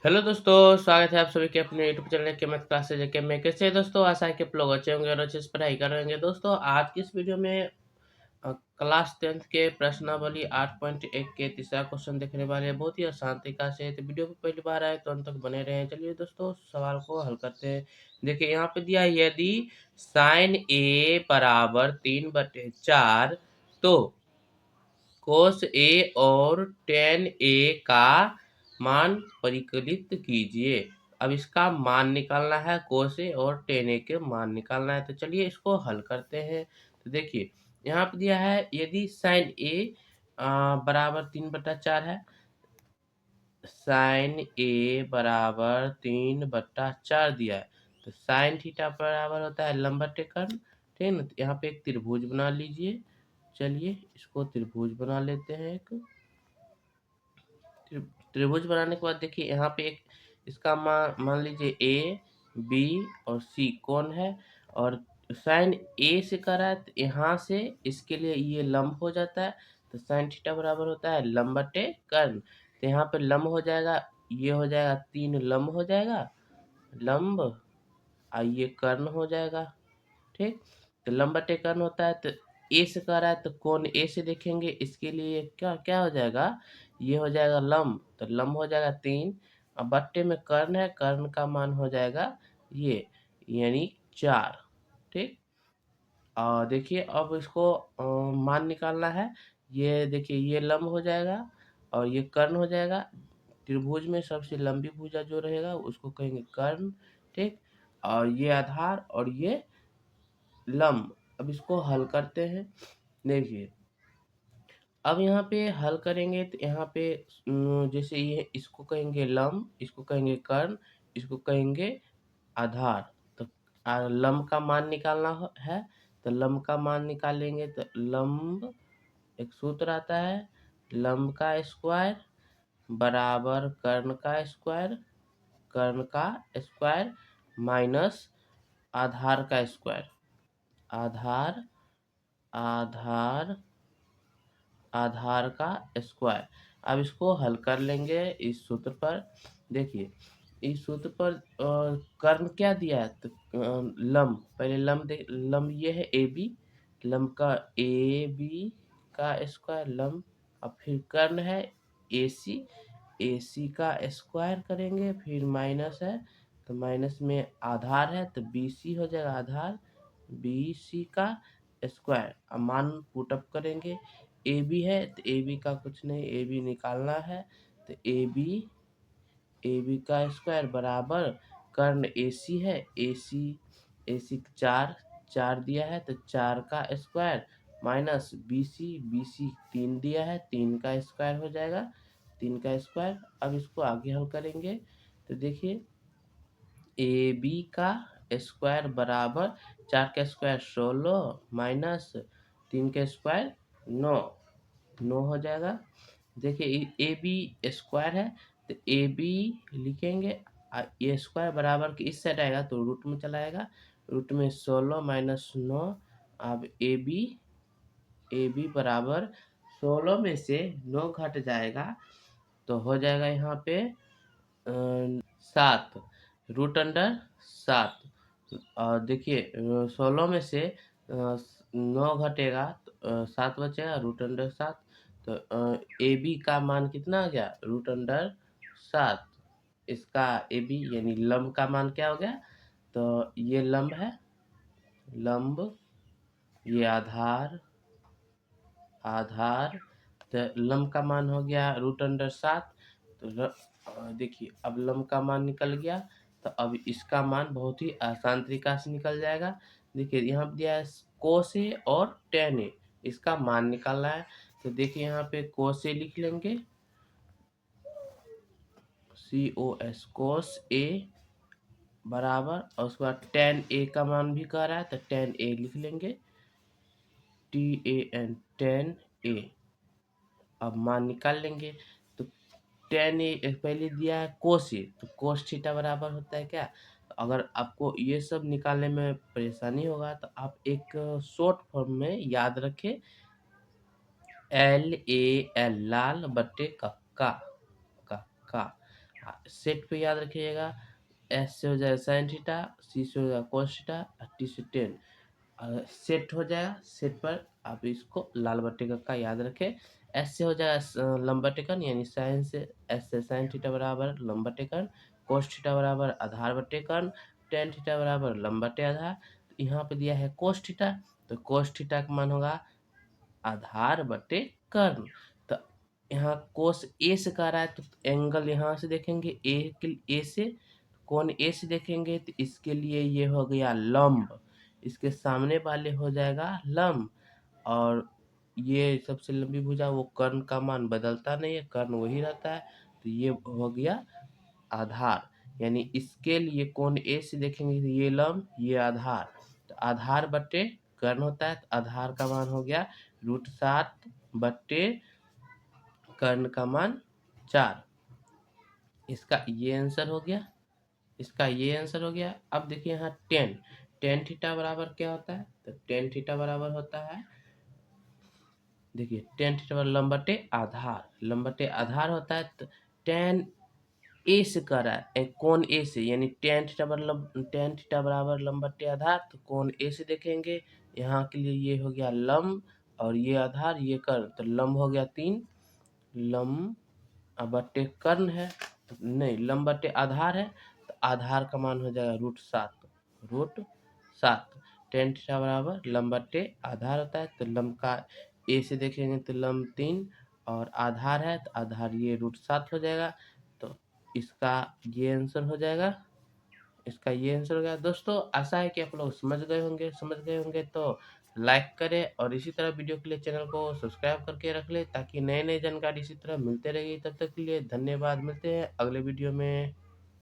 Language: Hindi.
हेलो दोस्तों, स्वागत है आप सभी के अपने यूट्यूब चैनल के मैथ क्लासेज के में। कैसे हैं दोस्तों? आशा है कि आप लोग अच्छे होंगे और अच्छे से पढ़ाई कर रहे होंगे। दोस्तों, आज की इस वीडियो में क्लास 10th के प्रश्नावली 8.1 के तीसरा क्वेश्चन देखने वाले हैं। बहुत ही आसान तरीका से। तो वीडियो पर पहली बार आए तो अंत तक बने रहें। चलिए दोस्तों, सवाल को हल करते हैं। देखिए यहाँ पे दिया है, यदि साइन ए बराबर 3/4 तो कोस ए और टेन ए का मान परिकलित कीजिए। अब इसका मान निकालना है, कोस ए और टेन ए के मान निकालना है। तो चलिए इसको हल करते हैं। तो देखिए यहाँ पे दिया है, यदि साइन ए बराबर 3/4 है, साइन ए बराबर 3/4 दिया है, तो साइन थीटा बराबर होता है लंबा टेकन। ठीक है ना? तो यहाँ पे एक त्रिभुज बना लीजिए। चलिए इसको त्रिभुज बना लेते हैं। एक त्रिभुज बनाने के बाद देखिए यहाँ पे एक इसका मान लीजिए ए बी और सी कौन है, और साइन ए से करा है तो यहाँ से इसके लिए ये लंब हो जाता है। तो साइन थीटा बराबर होता है लंब बटे कर्ण। तो यहाँ पे लंब हो जाएगा, ये हो जाएगा 3 लंब हो जाएगा, लंब, और ये कर्ण हो जाएगा। ठीक, तो लंब बटे कर्ण होता है। तो ए से कर रहा है तो कोण ए से देखेंगे, इसके लिए क्या क्या हो जाएगा, ये हो जाएगा लंब, तो लंब हो जाएगा 3, और बट्टे में कर्ण है, कर्ण का मान हो जाएगा ये, यानी 4। ठीक, और देखिए अब इसको मान निकालना है। ये देखिए ये लंब हो जाएगा और ये कर्ण हो जाएगा। त्रिभुज में सबसे लंबी भुजा जो रहेगा उसको कहेंगे कर्ण। ठीक, और ये आधार और ये लंब। अब इसको हल करते हैं। देखिए अब यहाँ पे हल करेंगे तो यहाँ पे जैसे ये इसको कहेंगे लंब, इसको कहेंगे कर्ण, इसको कहेंगे आधार। तो लंब का मान निकालना है। तो लंब का मान निकालेंगे तो लंब, एक सूत्र आता है, लंब का स्क्वायर बराबर कर्ण का स्क्वायर, कर्ण का स्क्वायर माइनस आधार का स्क्वायर, आधार, आधार, आधार का स्क्वायर। अब इसको हल कर लेंगे इस सूत्र पर। देखिए इस सूत्र पर कर्ण क्या दिया है, तो लंब, पहले लंब देख, लंब ये है ए बी, लंब का ए बी का स्क्वायर लंब, और फिर कर्ण है ए सी, ए सी का स्क्वायर करेंगे, फिर माइनस है तो माइनस में आधार है तो बी सी हो जाएगा, आधार बी सी का स्क्वायर। अब मान पुटअप करेंगे, ए बी है तो ए बी का कुछ नहीं, ए बी निकालना है। तो ए बी का स्क्वायर बराबर कर्ण ए सी है, ए सी 4 दिया है तो 4 का स्क्वायर माइनस बी सी 3 दिया है, 3 का स्क्वायर हो जाएगा, 3 का स्क्वायर। अब इसको आगे हल करेंगे तो देखिए ए बी का स्क्वायर बराबर 4 का स्क्वायर 16 माइनस 3 का स्क्वायर 9, 9 हो जाएगा। देखिए ए बी स्क्वायर है तो ए बी लिखेंगे, ये स्क्वायर बराबर के इस साइड आएगा तो रूट में चला आएगा, रूट में 16 माइनस 9। अब ए बी बराबर 16 में से 9 घट जाएगा तो हो जाएगा यहाँ पे 7, रूट अंडर 7। और देखिए 16 में से 9 घटेगा तो 7 बचेगा, रूट अंडर 7। तो ए बी का मान कितना आ गया, रूट अंडर 7। इसका ए बी यानी लंब का मान क्या हो गया, तो ये लंब है, लंब, ये आधार, आधार, तो लंब का मान हो गया रूट अंडर 7। तो देखिए अब लंब का मान निकल गया। तो अब इसका मान बहुत ही आसान तरीका से निकल जाएगा। देखिए यहाँ पे दिया है कोस ए और टेन ए, इसका मान निकालना है। तो देखिए यहाँ पे कोस ए लिख लेंगे, सी ओ एस, कोस ए बराबर, और उसके बाद टेन ए का मान भी कह रहा है तो टेन ए लिख लेंगे, टी ए एन, टेन ए। अब मान निकाल लेंगे तो टेन ए पहले दिया है कोस ए, तो कोस थीटा बराबर होता है क्या। अगर आपको ये सब निकालने में परेशानी होगा तो आप एक शॉर्ट फॉर्म में याद रखें, एल ए एल, लाल बट्टे का, का, का। सेट पे याद रखिएगा, एस से हो जाएगा साइन थीटा, सी से हो जाएगा कोस थीटा और टी से टेन। सेट हो जाएगा, सेट पर आप इसको लाल बट्टे का याद रखें। एस से हो जाएगा लंब बट्टेकन, यानी साइन से एस से साइन थीटा बराबर लंब बट्टेकन, कोस थीटा बराबर आधार बट्टेकन, टेन थीटा बराबर लंब बट्टे आधार। तो यहाँ पे दिया है कोस थीटा, तो कोस थीटा का मान होगा आधार बटे कर्ण। तो यहाँ कोस ए से कह रहा है तो एंगल यहाँ से देखेंगे ए से, कोण ए से देखेंगे तो इसके लिए ये हो गया लंब, इसके सामने वाले हो जाएगा लंब, और ये सबसे लंबी भुजा वो कर्ण का मान बदलता नहीं है, कर्ण वही रहता है, तो ये हो गया आधार। यानी इसके लिए कोण ए से देखेंगे तो ये लंब ये आधार, तो आधार बटे कर्ण होता है, तो आधार का मान हो गया √7 बट्टे कर्ण का मान 4। इसका ये आंसर हो गया, इसका ये आंसर हो गया। अब देखिए यहाँ टेन, टेन थीटा बराबर क्या होता है, तो टेन थीटा बराबर होता है, देखिए टेन थीटा बराबर लंब बटे आधार, लंब बटे आधार होता है, तो टेन ए से कर रहा है कोण ए से, यानी टेन थीटा बराबर लंब बटे आधार, तो कोण ए से देखेंगे, यहाँ के लिए ये हो गया लंब और ये आधार ये कर्ण, तो लंब हो गया 3, लंब बटे कर्ण है, तो नहीं लंब बटे आधार है, तो आधार का मान हो जाएगा √7। टेन थीटा बराबर लंब बटे आधार होता है, तो लंब का ए से देखेंगे तो लंब 3 और आधार है, तो आधार ये √7 हो जाएगा, तो इसका ये आंसर हो जाएगा, इसका ये आंसर हो गया। दोस्तों आशा है कि आप लोग समझ गए होंगे, तो लाइक करें और इसी तरह वीडियो के लिए चैनल को सब्सक्राइब करके रख ले, ताकि नए नए जानकारी इसी तरह मिलते रहेगी। तब तक के लिए धन्यवाद, मिलते हैं अगले वीडियो में।